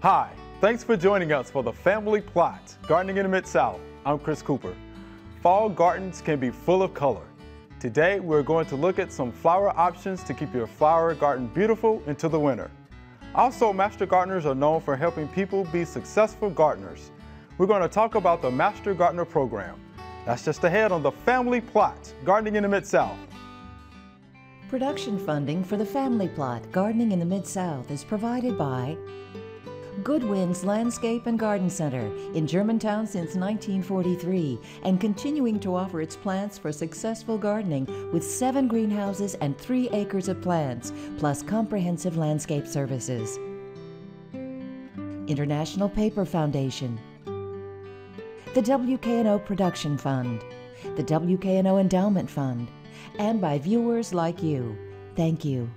Hi, thanks for joining us for the Family Plot, Gardening in the Mid-South. I'm Chris Cooper. Fall gardens can be full of color. Today, we're going to look at some flower options to keep your flower garden beautiful into the winter. Also, Master Gardeners are known for helping people be successful gardeners. We're going to talk about the Master Gardener program. That's just ahead on the Family Plot, Gardening in the Mid-South. Production funding for the Family Plot, Gardening in the Mid-South is provided by Goodwin's Landscape and Garden Center in Germantown since 1943 and continuing to offer its plants for successful gardening with 7 greenhouses and 3 acres of plants, plus comprehensive landscape services. International Paper Foundation, the WKNO Production Fund, the WKNO Endowment Fund, and by viewers like you. Thank you.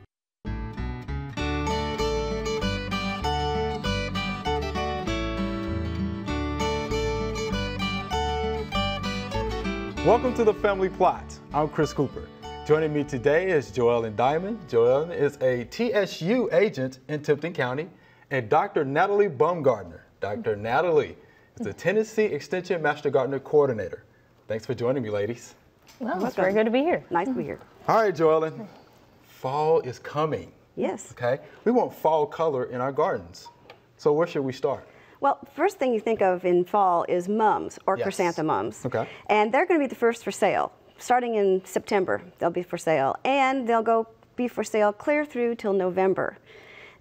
Welcome to the Family Plot. I'm Chris Cooper. Joining me today is Joellen Diamond. Joellen is a TSU agent in Tipton County, and Dr. Natalie Baumgartner. Dr. Natalie is the Tennessee Extension Master Gardener Coordinator. Thanks for joining me, ladies. Well, it's very good to be here. Nice to be here. All right, Joellen. Fall is coming. Yes. Okay. We want fall color in our gardens. So where should we start? Well, first thing you think of in fall is mums or Yes. chrysanthemums. Okay. And they're going to be the first for sale. Starting in September, they'll be for sale. And they'll be for sale clear through till November.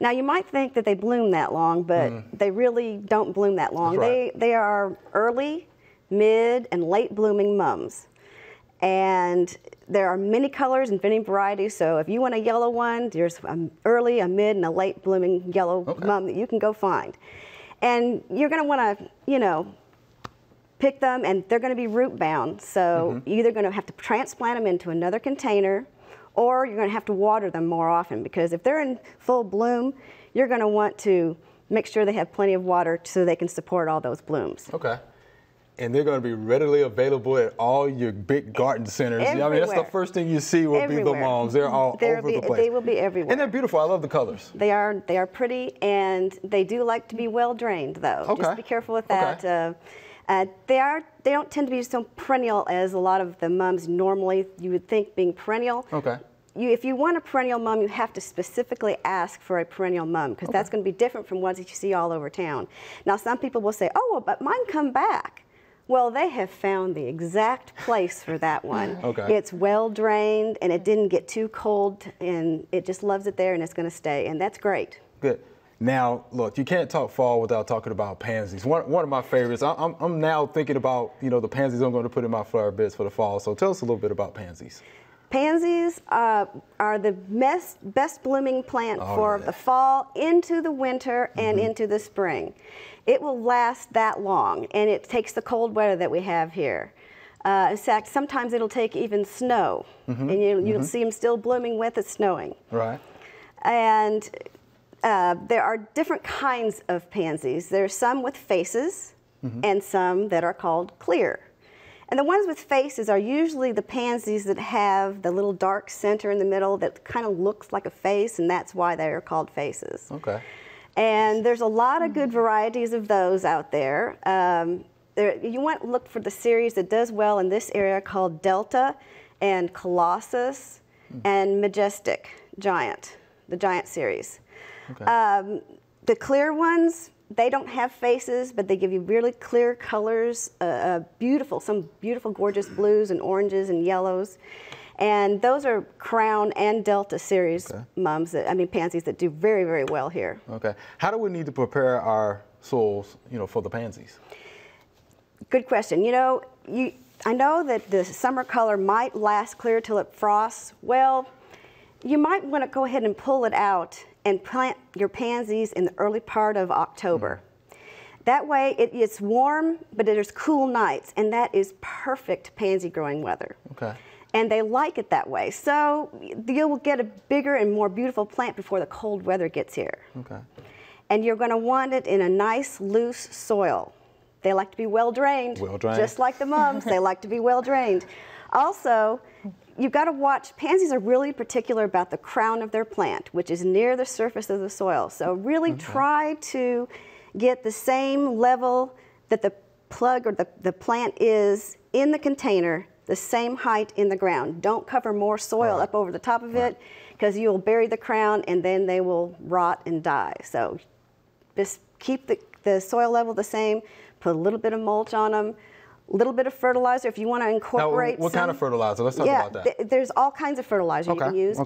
Now, you might think that they bloom that long, but they really don't bloom that long. That's right. They are early, mid, and late blooming mums. And there are many colors and many varieties, so if you want a yellow one, there's an early, a mid, and a late blooming yellow mum that you can go find. And you're going to want to, pick them, and they're going to be root bound. So you're either going to have to transplant them into another container, or you're going to have to water them more often, because if they're in full bloom, you're going to want to make sure they have plenty of water so they can support all those blooms. Okay. And they're going to be readily available at all your big garden centers. Everywhere. I mean, that's the first thing you see will be the mums. They're all over the place. They will be everywhere. And they're beautiful. I love the colors. They are pretty, and they do like to be well drained, though. Okay. Just be careful with that. Okay. They don't tend to be so perennial as a lot of the mums normally you would think being perennial. Okay. If you want a perennial mum, you have to specifically ask for a perennial mum, because that's going to be different from ones that you see all over town. Now, some people will say, "Oh, well, but mine come back." Well, they have found the exact place for that one. Okay. It's well drained, and it didn't get too cold, and it just loves it there, and it's going to stay, and that's great. Good. Now, look, you can't talk fall without talking about pansies. One of my favorites. I'm now thinking about, the pansies I'm going to put in my flower beds for the fall. So tell us a little bit about pansies. Pansies are the best blooming plant for the fall into the winter and into the spring. It will last that long, and it takes the cold weather that we have here. In fact, sometimes it'll take even snow, and you'll see them still blooming with it snowing. Right. And there are different kinds of pansies. There's some with faces and some that are called clear. And the ones with faces are usually the pansies that have the little dark center in the middle that kind of looks like a face, and that's why they are called faces. Okay. And there's a lot of good varieties of those out there. You want to look for the series that does well in this area called Delta and Colossus and Majestic Giant, the Giant series. Okay. The clear ones, they don't have faces, but they give you really clear colors, some beautiful, gorgeous blues and oranges and yellows. And those are Crown and Delta series mums, pansies that do very, very well here. Okay. How do we need to prepare our soils, for the pansies? Good question. I know that the summer color might last clear till it frosts. Well, you might want to go ahead and pull it out and plant your pansies in the early part of October. That way it's warm, but there's cool nights, and that is perfect pansy growing weather. Okay. And they like it that way. So you'll get a bigger and more beautiful plant before the cold weather gets here. Okay. And you're going to want it in a nice, loose soil. They like to be well drained. Well drained. Just like the mums, they like to be well drained. Also, you've got to watch. Pansies are really particular about the crown of their plant, which is near the surface of the soil. So really try to get the same level that the plug or the plant is in the container, the same height in the ground. Don't cover more soil up over the top of it, because you'll bury the crown and then they will rot and die. So just keep the soil level the same, put a little bit of mulch on them, a little bit of fertilizer if you want to incorporate. Now, what kind of fertilizer? Let's talk about that. There's all kinds of fertilizer you can use.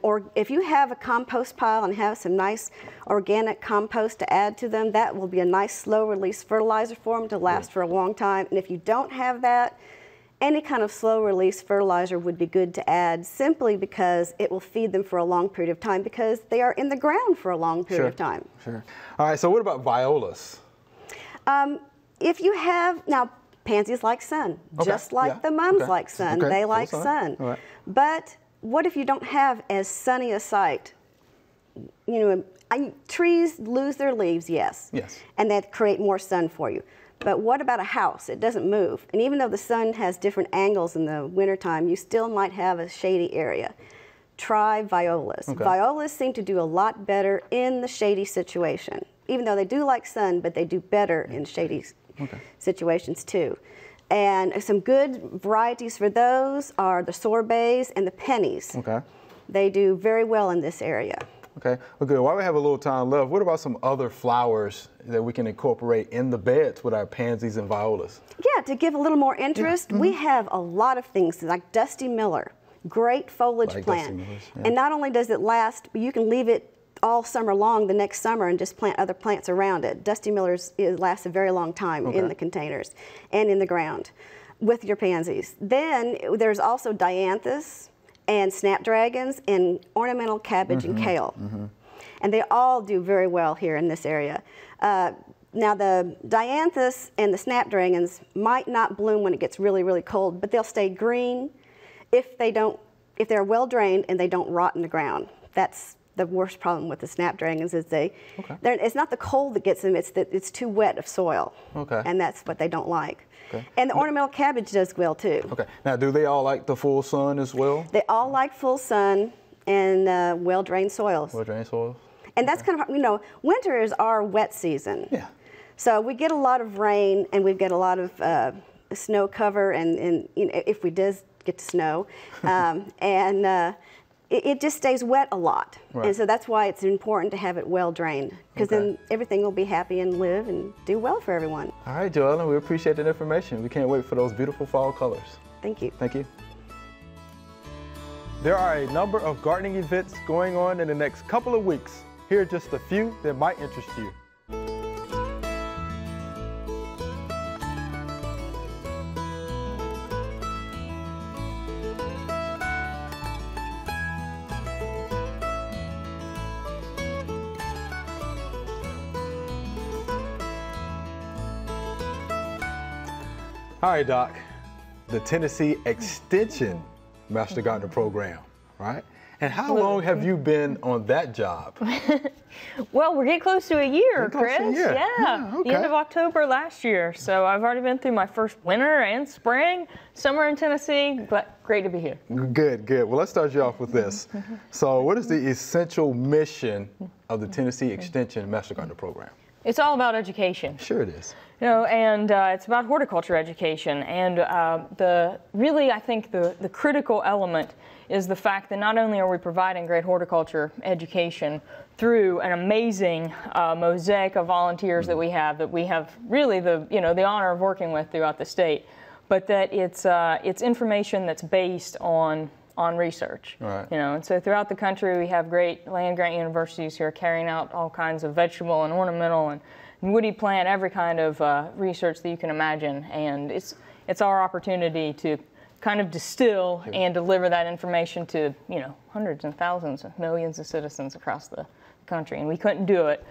Or if you have a compost pile and have some nice organic compost to add to them, that will be a nice slow release fertilizer for them to last for a long time. And if you don't have that, any kind of slow release fertilizer would be good to add, simply because it will feed them for a long period of time, because they are in the ground for a long period of time. All right, so what about violas? If you have, now pansies like sun, just like the mums like sun. They like sun. But what if you don't have as sunny a site? You know, trees lose their leaves, yes. And that create more sun for you. But what about a house? It doesn't move. And even though the sun has different angles in the wintertime, you still might have a shady area. Try violas. Violas seem to do a lot better in the shady situation. Even though they do like sun, but they do better in shady situations too. And some good varieties for those are the sorbets and the pennies. They do very well in this area. Well, good. While we have a little time left, what about some other flowers that we can incorporate in the beds with our pansies and violas? Yeah, to give a little more interest, we have a lot of things like Dusty Miller, great foliage plant. And not only does it last, but you can leave it all summer long the next summer and just plant other plants around it. Dusty Miller lasts a very long time in the containers and in the ground with your pansies. Then there's also dianthus and snapdragons and ornamental cabbage and kale. And they all do very well here in this area. Now the dianthus and the snapdragons might not bloom when it gets really, really cold, but they'll stay green if they're well drained and they don't rot in the ground. That's the worst problem with the snapdragons, is it's not the cold that gets them, it's that it's too wet of soil. And that's what they don't like. And the ornamental cabbage does well too. Now, do they all like the full sun as well? They all like full sun and well-drained soils. Well-drained soils. And that's kind of, you know, winter is our wet season. So we get a lot of rain and we get a lot of snow cover, and you know, if we does get to snow, it just stays wet a lot. And so that's why it's important to have it well drained, because then everything will be happy and live and do well for everyone. All right, Joellen, we appreciate that information. We can't wait for those beautiful fall colors. Thank you. Thank you. There are a number of gardening events going on in the next couple of weeks. Here are just a few that might interest you. All right, Doc, the Tennessee Extension Master Gardener Program, right? And how long have you been on that job? Well, we're getting close to a year, Chris. Yeah, the end of October last year. So I've already been through my first winter and spring, summer in Tennessee, but great to be here. Good, good. Well, let's start you off with this. So what is the essential mission of the Tennessee Extension Master Gardener Program? It's all about education. Sure it is. You know, and it's about horticulture education. And really, I think the critical element is the fact that not only are we providing great horticulture education through an amazing mosaic of volunteers that we have really the honor of working with throughout the state, but that it's information that's based on research. Right. You know, and so throughout the country we have great land-grant universities who are carrying out all kinds of vegetable and ornamental and woody plant, every kind of research that you can imagine, and it's our opportunity to kind of distill and deliver that information to, you know, hundreds and thousands of millions of citizens across the country, and we couldn't do it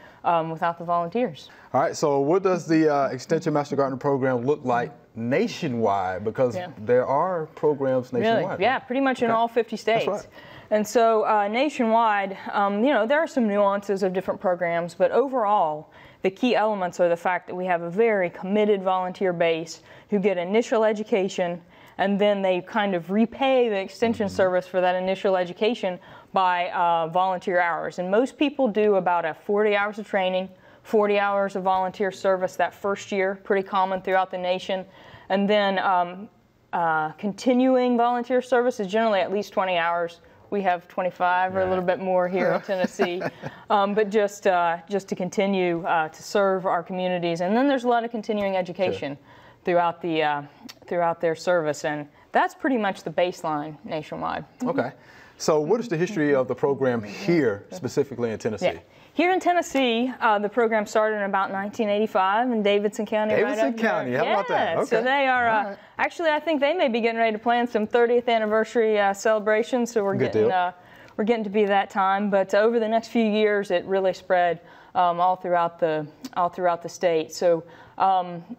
without the volunteers. All right, so what does the Extension Master Gardener Program look like nationwide? Because there are programs nationwide. Really? Yeah, pretty much in all 50 states. That's right. And so nationwide, you know, there are some nuances of different programs, but overall, the key elements are the fact that we have a very committed volunteer base who get initial education and then they kind of repay the Extension Service for that initial education by volunteer hours. And most people do about 40 hours of training, 40 hours of volunteer service that first year, pretty common throughout the nation. And then continuing volunteer service is generally at least 20 hours. We have 25 or a little bit more here in Tennessee, but just to continue to serve our communities. And then there's a lot of continuing education throughout their service, and that's pretty much the baseline nationwide. Okay. So what is the history of the program here, specifically in Tennessee? Yeah. Here in Tennessee, the program started in about 1985 in Davidson County. Davidson County, how about that? Okay. So they are, actually, I think they may be getting ready to plan some 30th anniversary celebrations, so we're getting to be that time. But over the next few years, it really spread all throughout the state. So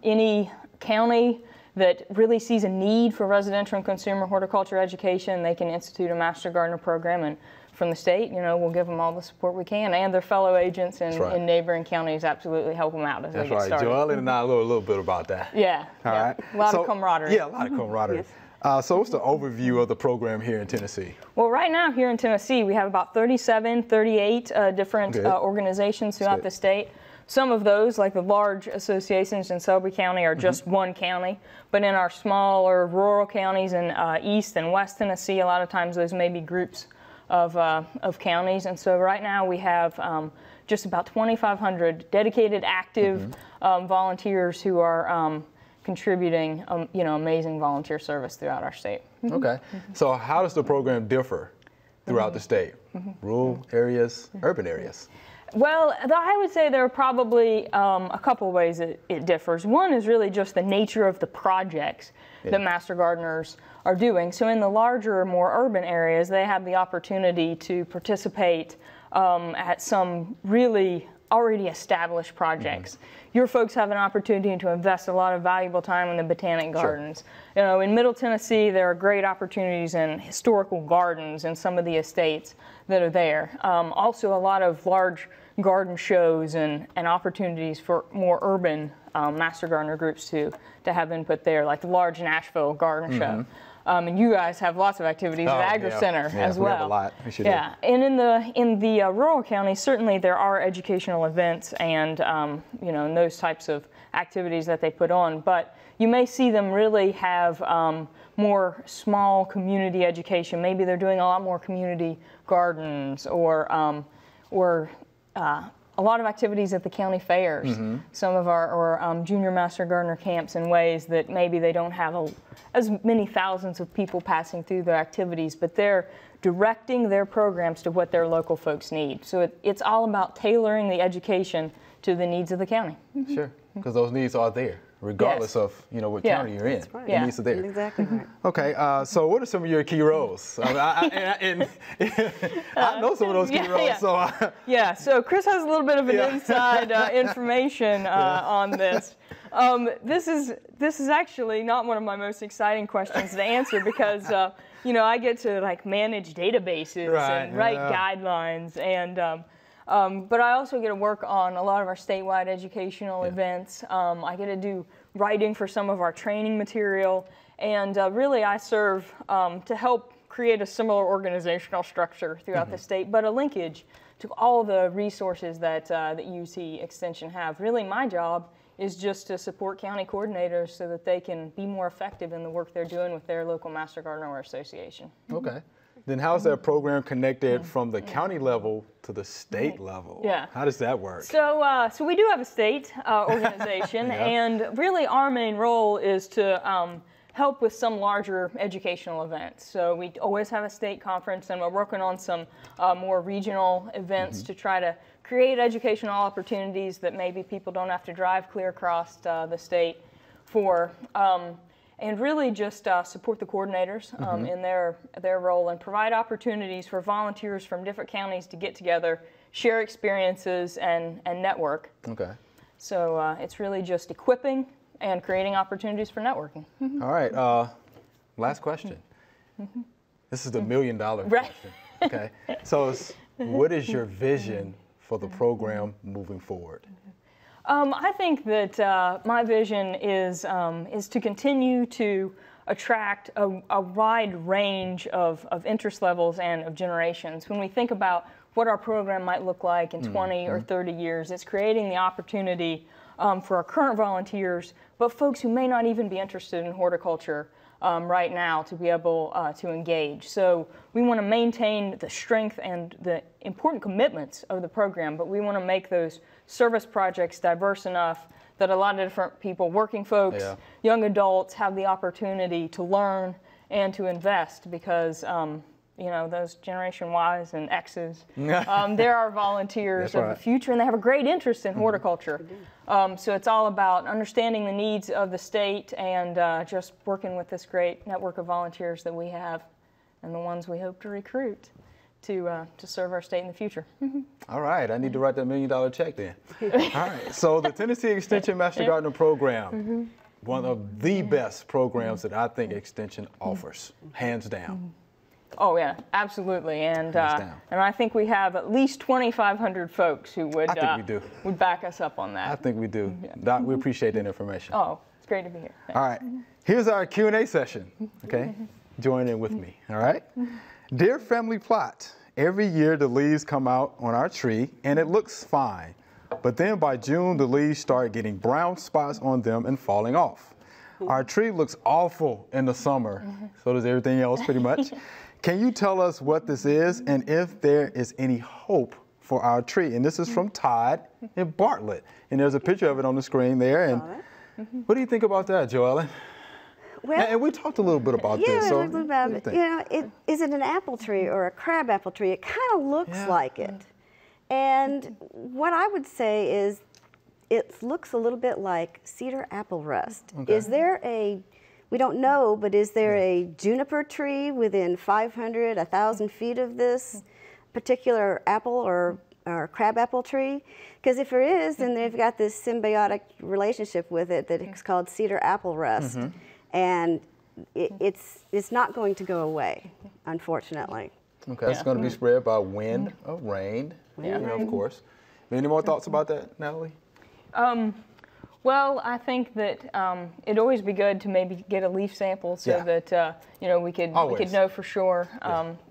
any county that really sees a need for residential and consumer horticulture education, they can institute a Master Gardener program, and from the state, we'll give them all the support we can, and their fellow agents in neighboring counties absolutely help them out as they get started. Joellen and I know a little bit about that. Yeah. All right. A lot of camaraderie. Yeah, a lot of camaraderie. So what's the overview of the program here in Tennessee? Well, right now here in Tennessee, we have about 38 different organizations throughout the state. Some of those, like the large associations in Selby County, are just one county. But in our smaller rural counties in East and West Tennessee, a lot of times those may be groups of counties. And so right now we have just about 2,500 dedicated, active volunteers who are contributing, amazing volunteer service throughout our state. Okay. So how does the program differ throughout the state? Rural areas, urban areas? Well, I would say there are probably a couple ways it differs. One is really just the nature of the projects that Master Gardeners are doing. So in the larger, more urban areas, they have the opportunity to participate at some really already established projects. Your folks have an opportunity to invest a lot of valuable time in the botanic gardens. In Middle Tennessee, there are great opportunities in historical gardens in some of the estates that are there. Also, a lot of large garden shows and opportunities for more urban Master Gardener groups to have input there, like the large Nashville Garden Show. And you guys have lots of activities at Agri Center as well. We have a lot. We should and in the rural counties, certainly there are educational events and and those types of activities that they put on. But you may see them really have more small community education. Maybe they're doing a lot more community gardens or a lot of activities at the county fairs. Some of our junior Master Gardener camps in ways that maybe they don't have as many thousands of people passing through their activities, but they're directing their programs to what their local folks need. So it's all about tailoring the education to the needs of the county. Sure, because those needs are there, regardless of what county you're in. Right. The needs are there. Exactly right. Okay, so what are some of your key roles? I know some of those key roles. So so Chris has a little bit of an inside information on this. This is actually not one of my most exciting questions to answer because I get to manage databases and write guidelines and. But I also get to work on a lot of our statewide educational events. I get to do writing for some of our training material, and really I serve to help create a similar organizational structure throughout the state, but a linkage to all the resources that UT Extension have. Really, my job is just to support county coordinators so that they can be more effective in the work they're doing with their local Master Gardener Association. Okay. Then how is that program connected from the county level to the state level? How does that work? So we do have a state organization, and really our main role is to help with some larger educational events. So we always have a state conference, and we're working on some more regional events to try to create educational opportunities that maybe people don't have to drive clear across the state for. And really just support the coordinators in their role and provide opportunities for volunteers from different counties to get together, share experiences, and network. Okay. So it's really just equipping and creating opportunities for networking. All right. Last question. This is the $1 million question. Okay. So what is your vision for the program moving forward? I think that my vision is to continue to attract a wide range of interest levels and of generations. When we think about what our program might look like in 20 or 30 years, it's creating the opportunity for our current volunteers, but folks who may not even be interested in horticulture right now to be able to engage. So we want to maintain the strength and the important commitments of the program, but we want to make those service projects diverse enough that a lot of different people, working folks, young adults, have the opportunity to learn and to invest, because you know, those Generation Ys and X's, they're our volunteers of the future, and they have a great interest in horticulture. So it's all about understanding the needs of the state and just working with this great network of volunteers that we have, and the ones we hope to recruit to serve our state in the future. All right, I need to write that $1 million check then. All right, so the Tennessee Extension Master Gardener Program, one of the best programs that I think Extension offers, hands down. Oh yeah, absolutely, and I think we have at least 2,500 folks who would would back us up on that. I think we do. Doc, we appreciate that information. Oh, it's great to be here. Thanks. All right, here's our Q&A session. Okay, join in with me. All right, dear Family Plot, every year the leaves come out on our tree and it looks fine, but then by June the leaves start getting brown spots on them and falling off. Our tree looks awful in the summer, so does everything else pretty much. Can you tell us what this is and if there is any hope for our tree? And this is from Todd in Bartlett. And there's a picture of it on the screen there. And what do you think about that, Joellen? Well, and we talked a little bit about this. So a little about it. You know, is it an apple tree or a crab apple tree? It kind of looks like it. And what I would say is it looks a little bit like cedar apple rust. Is there a... We don't know, but is there a juniper tree within 500, 1,000 feet of this particular apple or crab apple tree? Because if there is, then they've got this symbiotic relationship with it that is called cedar apple rust. And it's not going to go away, unfortunately. Okay, it's going to be spread by wind or rain, you know, of course. Any more thoughts about that, Natalie? Well, I think that it'd always be good to maybe get a leaf sample so that you know, we could know for sure.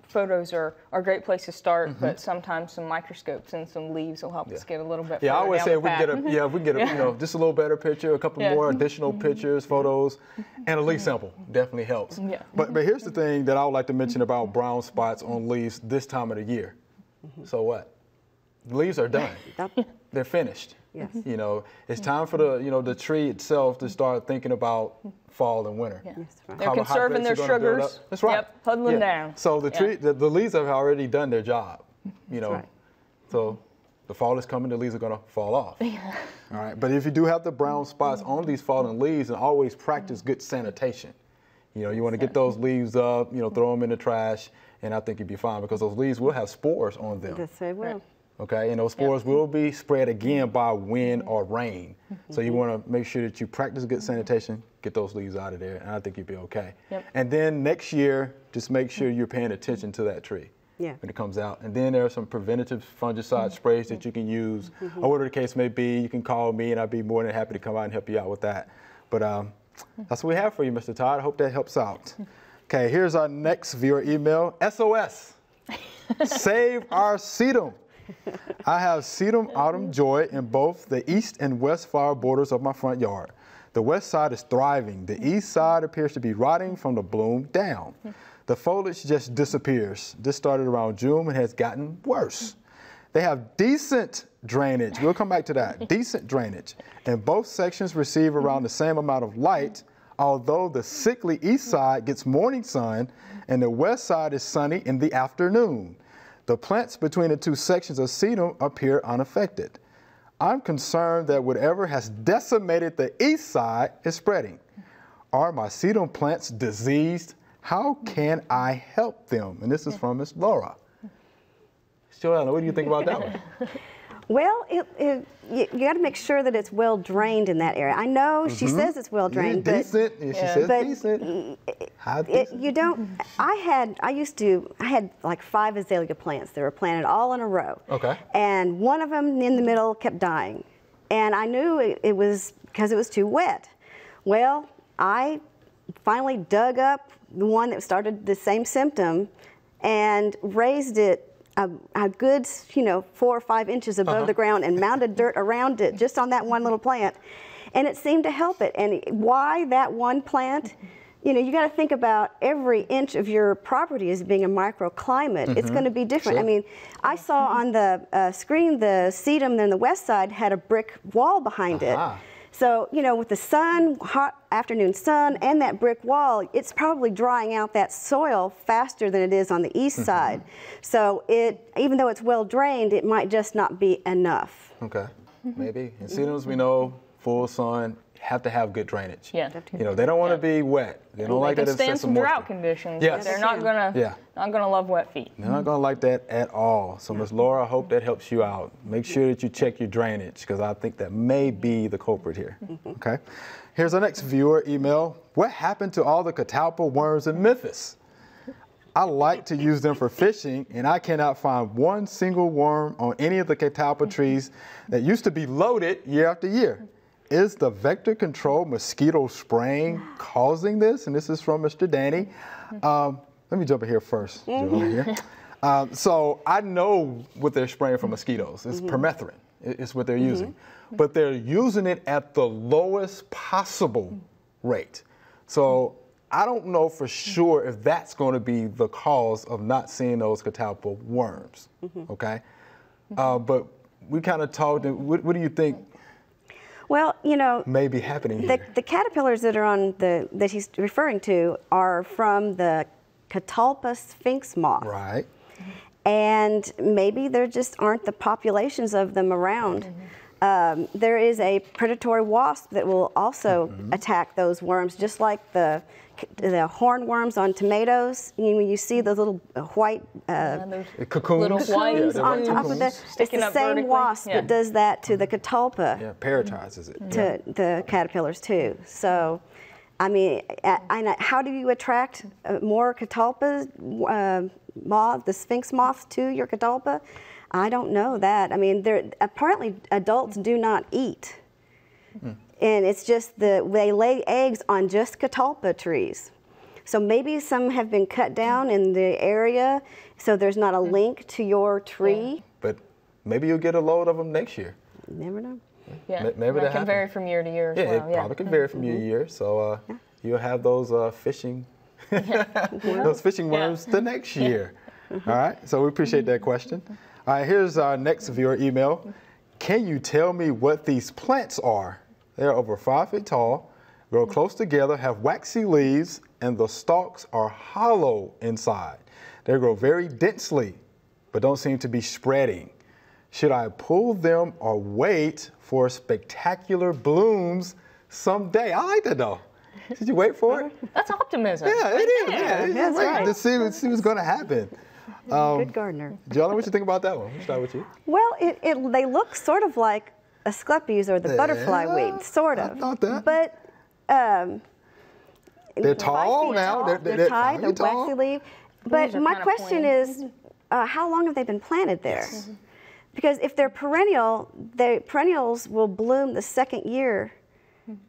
Photos are a great place to start, but sometimes some microscopes and some leaves will help us get a little bit further I always down say the if we path. can get a, if we get a, you know, just a little better picture, a couple more additional pictures, photos, and a leaf sample definitely helps. But here's the thing that I would like to mention about brown spots on leaves this time of the year. So what? The leaves are done. They're finished. You know, it's time for the, you know, the tree itself to start thinking about fall and winter. They're conserving their sugars. That's right. Huddling down. So the tree, the leaves have already done their job. You know, so the fall is coming. The leaves are going to fall off. All right. But if you do have the brown spots on these fallen leaves, and always practice good sanitation. You know, you want to get those leaves up. You know, throw them in the trash, and I think you'd be fine because those leaves will have spores on them. Yes, they will. Okay, and those spores will be spread again by wind or rain. So you want to make sure that you practice good sanitation, get those leaves out of there, and I think you'll be okay. And then next year, just make sure you're paying attention to that tree when it comes out. And then there are some preventative fungicide sprays that you can use, or whatever the case may be. You can call me, and I'd be more than happy to come out and help you out with that. But that's what we have for you, Mr. Todd. I hope that helps out. Okay, here's our next viewer email. SOS, save our sedum. I have sedum autumn joy in both the east and west flower borders of my front yard. The west side is thriving. The east side appears to be rotting from the bloom down. The foliage just disappears. This started around June and has gotten worse. They have decent drainage. We'll come back to that. Decent drainage. And both sections receive around the same amount of light, although the sickly east side gets morning sun and the west side is sunny in the afternoon. The plants between the two sections of sedum appear unaffected. I'm concerned that whatever has decimated the east side is spreading. Are my sedum plants diseased? How can I help them? And this is from Miss Laura. Joanna, what do you think about that one? Well, you got to make sure that it's well drained in that area. I know she says it's well drained, but decent. She says decent. You don't. I had like 5 azalea plants that were planted all in a row. Okay. And one of them in the middle kept dying, and I knew it was because it was too wet. Well, I finally dug up the one that started the same symptom and raised it a good, 4 or 5 inches above the ground and mounded dirt around it just on that one little plant. And it seemed to help it. And why that one plant? You got to think about every inch of your property as being a microclimate. It's going to be different. Sure. I mean, I saw on the screen the sedum on the west side had a brick wall behind it. So, with the sun, hot afternoon sun, and that brick wall, it's probably drying out that soil faster than it is on the east side. So even though it's well drained, it might just not be enough. Okay, maybe. And sedums, we know, full sun, have to have good drainage. Yeah. They don't want to be wet. They don't like that They can stand some moisture. drought conditions. Yes. They're not gonna love wet feet. They're not going to like that at all. So, Ms. Laura, I hope that helps you out. Make sure that you check your drainage, because I think that may be the culprit here. Okay. Here's our next viewer email. What happened to all the catalpa worms in Memphis? I like to use them for fishing, and I cannot find one single worm on any of the catalpa trees that used to be loaded year after year. Is the vector control mosquito spraying causing this? And this is from Mr. Danny. Let me jump in here first. So I know what they're spraying for mosquitoes. It's permethrin. It's what they're using. But they're using it at the lowest possible rate. So I don't know for sure if that's going to be the cause of not seeing those catalpa worms. Okay? But we kind of talked, what do you think? Well, may be happening here. The caterpillars that are on that he's referring to are from the Catalpa sphinx moth. Right. And maybe there just aren't the populations of them around. There is a predatory wasp that will also attack those worms, just like the hornworms on tomatoes. When you see those little white cocoons, little white on top of the, it's the same wasp that does that to the catalpa. Yeah, parasitizes it. To the caterpillars too. So, I mean, how do you attract more catalpas, the sphinx moths to your catalpa? I don't know that. I mean, apparently adults do not eat. And it's just they lay eggs on just catalpa trees. So maybe some have been cut down in the area, so there's not a link to your tree. But maybe you'll get a load of them next year. You never know. Yeah, maybe that can vary from year to year as well. It probably can vary from year to year. So you'll have those fishing, those fishing worms the next year. All right. So we appreciate that question. All right. Here's our next viewer email. Can you tell me what these plants are? They're over 5 feet tall, grow close together, have waxy leaves, and the stalks are hollow inside. They grow very densely, but don't seem to be spreading. Should I pull them or wait for spectacular blooms someday? I like that though. Should you wait for it? That's optimism. Yeah, it is. Yeah, That's right. To see what's going to happen. Good gardener. Jolly, what you think about that one? We'll start with you. Well, they look sort of like Asclepias or the butterfly weed, sort of. I thought that. But they're tall now. They're tied, they're waxy leaf. But my question is, how long have they been planted there? Yes. Because if they're perennial, perennials will bloom the second year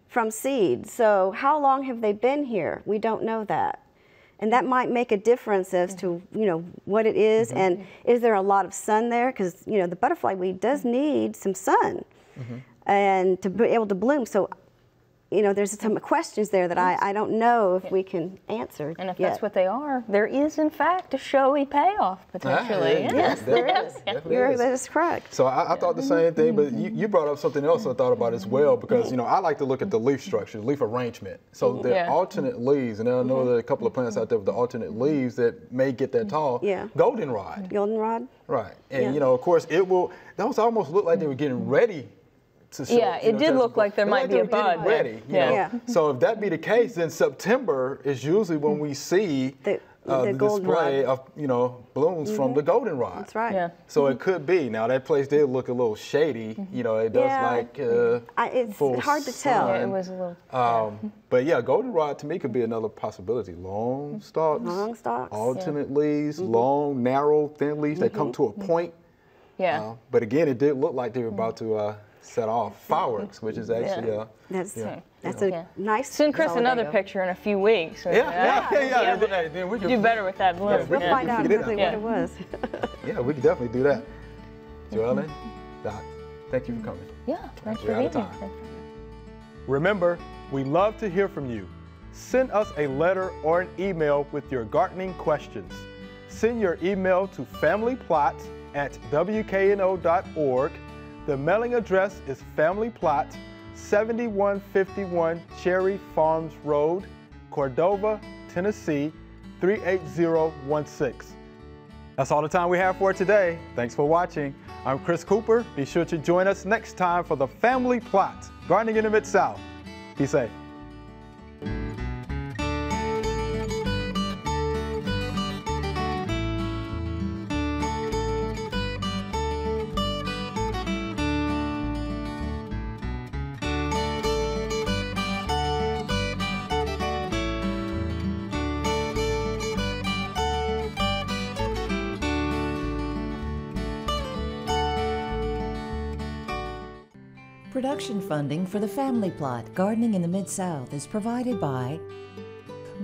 from seed. So how long have they been here? We don't know that. And that might make a difference as to, what it is, and is there a lot of sun there? Because, the butterfly weed does need some sun and to be able to bloom. So, there's some questions there that I don't know if we can answer. And if that's what they are, there is, in fact, a showy payoff potentially. Yes, there is. That is correct. So I thought the same thing, but you brought up something else I thought about as well, because, I like to look at the leaf structure, leaf arrangement. So they're alternate leaves, and I know there are a couple of plants out there with the alternate leaves that may get that tall. Yeah. Goldenrod. Goldenrod. Right. And, of course, those almost looked like they were getting ready to show. Yeah, it did look like there might be a bud. Ready. So if that be the case, then September is usually when we see the display of blooms from the goldenrod. That's right. Yeah. So it could be. Now that place did look a little shady. It does it's full hard to tell. Yeah, it was a little. But goldenrod to me could be another possibility. Long stalks. Long stalks. Alternate leaves. Long, narrow, thin leaves that come to a point. Yeah. But again, it did look like they were about to set off fireworks, which is actually That's Yeah. a nice. Send Chris another Solidago. picture in a few weeks. Yeah. Hey, then we can Do better with that bloom. Yeah, We'll find out figure it exactly out. what it was. Yeah, we can definitely do that. Joellen, Doc, thank you for coming. Yeah, thanks We're for out being of here. time. Remember, we love to hear from you. Send us a letter or an email with your gardening questions. Send your email to familyplot@wkno.org. The mailing address is Family Plot, 7151 Cherry Farms Road, Cordova, Tennessee, 38016. That's all the time we have for today. Thanks for watching. I'm Chris Cooper. Be sure to join us next time for the Family Plot, Gardening in the Mid-South. Be safe. Production funding for the Family Plot, Gardening in the Mid-South is provided by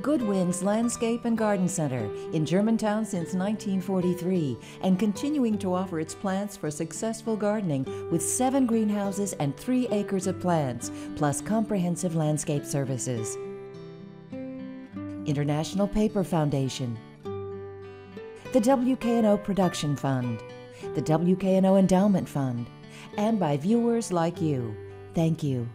Good Winds Landscape and Garden Center in Germantown since 1943 and continuing to offer its plants for successful gardening with 7 greenhouses and 3 acres of plants, plus comprehensive landscape services. International Paper Foundation, the WKNO Production Fund, the WKNO Endowment Fund, and by viewers like you. Thank you.